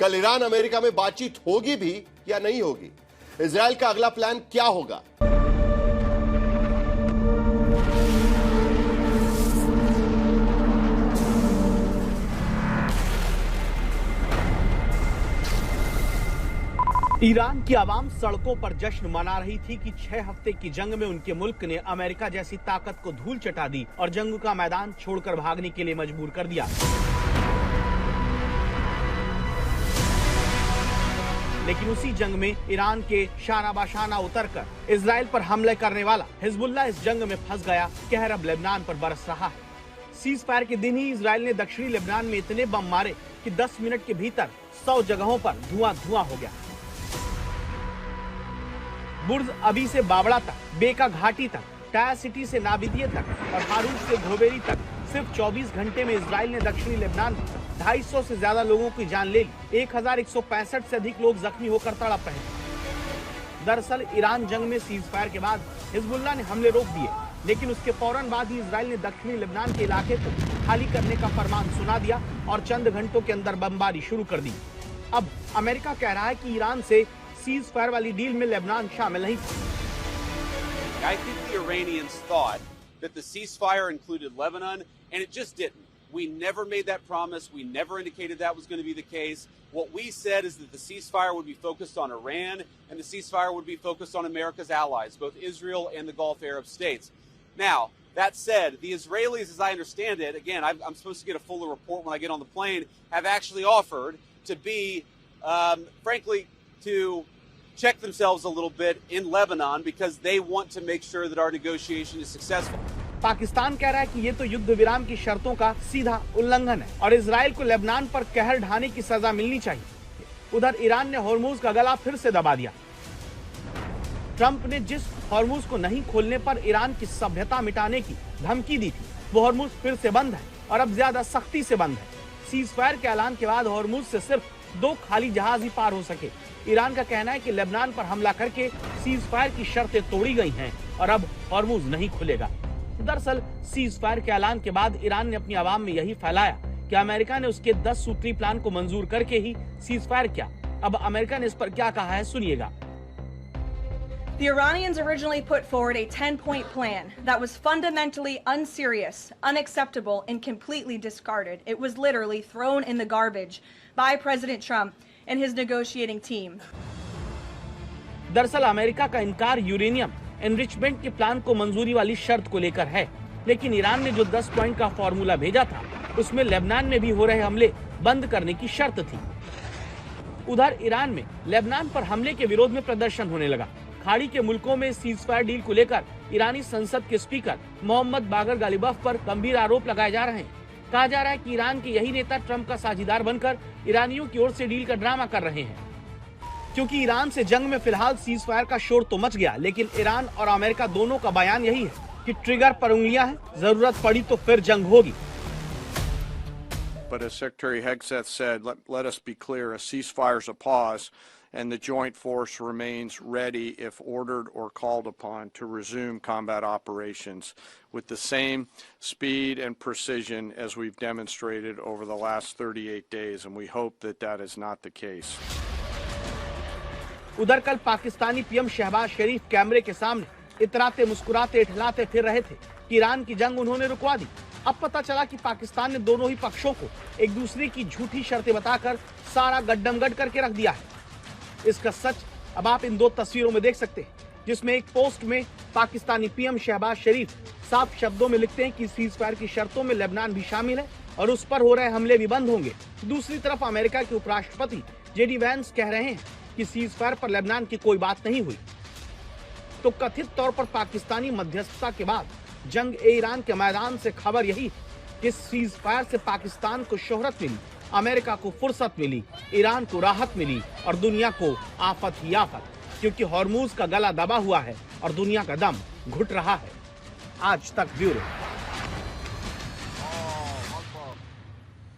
कल Iran America में बातचीत होगी भी या नहीं होगी? इजराइल का अगला प्लान क्या होगा? ईरान की आवाम सड़कों पर जश्न मना रही थी कि 6 हफ्ते की जंग में उनके मुल्क ने अमेरिका जैसी ताकत को धूल चटा दी और जंग का मैदान छोड़कर भागने के लिए मजबूर कर दिया। लेकिन उसी जंग में ईरान के शाना बाशाना उतरकर इजराइल पर हमले करने वाला हिजबुल्लाह इस जंग में फंस गया। कहर अब लेबनान पर बरस रहा है। सीज फायर के दिन ही इजराइल ने दक्षिणी लेबनान में इतने बम मारे कि 10 मिनट के भीतर 100 जगहों पर धुआं धुआं हो गया। बुर्ज अबी से बावड़ा तक, बेका घाटी तक, टाया सिटी से नाबिदिये तक और हारूज से घोबेरी तक सिर्फ 24 घंटे में इजराइल ने दक्षिणी लेबनान में 250 से ज्यादा लोगों की जान ले ली। 1165 से अधिक लोग जख्मी होकर तड़प रहे। दरअसल ईरान जंग में सीज फायर के बाद हिजबुल्लाह ने हमले रोक दिए, लेकिन उसके फौरन बाद ही इजराइल ने दक्षिणी लेबनान के इलाके को खाली करने का फरमान सुना दिया और चंद घंटों के अंदर बमबारी शुरू कर दी। अब अमेरिका कह रहा है कि ईरान से सीज फायर वाली डील में लेबनान शामिल नहीं था। I think the Iranians thought that the ceasefire included Lebanon, and it just didn't. We never made that promise. We never indicated that was going to be the case. What we said is that the ceasefire would be focused on Iran, and the ceasefire would be focused on America's allies, both Israel and the Gulf Arab states. Now, that said, the Israelis, as I understand it, again, I'm supposed to get a fuller report when I get on the plane, have actually offered to be, frankly, to check themselves a little bit in Lebanon because they want to make sure that our negotiation is successful. Pakistan कह रहा है कि ये तो युद्ध विराम की शर्तों का सीधा उल्लंघन है और इजराइल को लेबनान पर कहर ढाने की सजा मिलनी चाहिए। उधर ईरान ने हॉर्मुज का गला फिर से दबा दिया। ट्रंप ने जिस हॉर्मुज को नहीं खोलने पर ईरान की सभ्यता मिटाने की धमकी दी थी, वो हॉर्मुज फिर से बंद है और अब ज्यादा सख्ती से बंद है। सीज फायर के ऐलान के बाद हॉर्मुज से सिर्फ 2 खाली जहाज ही पार हो सके। ईरान का कहना है कि लेबनान पर हमला करके सीज फायर की शर्तें तोड़ी गई हैं और अब हॉर्मुज नहीं खुलेगा। दरअसल सीज फायर के ऐलान के बाद ईरान ने अपनी आवाम में यही फैलाया कि अमेरिका ने उसके 10 सूत्री प्लान को मंजूर करके ही सीज फायर किया। अब अमेरिका ने इस पर क्या कहा है, सुनिएगा। The Iranians originally put forward a 10-point plan that was fundamentally unserious, unacceptable, and completely discarded. It was literally thrown in the garbage by President Trump and his negotiating team. दरअसल America का इनकार uranium enrichment के plan को मंजूरी वाली शर्त को लेकर है, लेकिन ईरान ने जो 10 पॉइंट का फॉर्मूला भेजा था उसमें लेबनान में भी हो रहे हमले बंद करने की शर्त थी। उधर ईरान में लेबनान पर हमले के विरोध में प्रदर्शन होने लगा। खाड़ी के मुल्कों में सीज फायर डील को लेकर ईरानी संसद के स्पीकर मोहम्मद बागर गालिबफ पर गंभीर आरोप लगाए जा रहे हैं। कहा जा रहा है कि ईरान के यही नेता ट्रंप का साझीदार बनकर ईरानियों की ओर से डील का ड्रामा कर रहे हैं। क्योंकि ईरान से जंग में फिलहाल सीज फायर का शोर तो मच गया, लेकिन ईरान और अमेरिका दोनों का बयान यही है कि ट्रिगर पर उंगलियां हैं, जरूरत पड़ी तो फिर जंग होगी। But as Secretary Hegseth said, let us be clear, a ceasefire is a pause, and the joint force remains ready if ordered or called upon to resume combat operations with the same speed and precision as we've demonstrated over the last 38 days, and we hope that that is not the case. उधर कल Pakistani PM Shahbaz शरीफ कैमरे के सामने इतराते मुस्कुराते इठलाते फिर रहे थे कि ईरान की जंग उन्होंने रुकवा दी। अब पता चला कि पाकिस्तान ने दोनों ही पक्षों को एक दूसरे की झूठी शर्तें बताकर सारा गड्ढमगड करके रख दिया है। इसका सच अब आप इन 2 तस्वीरों में देख सकते हैं, जिसमें एक पोस्ट में पाकिस्तानी पीएम शहबाज शरीफ साफ शब्दों में लिखते हैं कि सीज फायर की शर्तों में लेबनान भी शामिल है और उस पर हो रहे हमले भी बंद होंगे। दूसरी तरफ अमेरिका के उपराष्ट्रपति जेडी वैंस कह रहे हैं कि सीज फायर पर लेबनान की कोई बात नहीं हुई। तो कथित तौर पर पाकिस्तानी मध्यस्थता के बाद जंग ए ईरान के मैदान से खबर यही कि सीज फायर से पाकिस्तान को शोहरत मिली, अमेरिका को फुर्सत मिली, ईरान को राहत मिली और दुनिया को आफत ही आफत, क्योंकि हॉर्मुज का गला दबा हुआ है और दुनिया का दम घुट रहा है। आज तक ब्यूरो।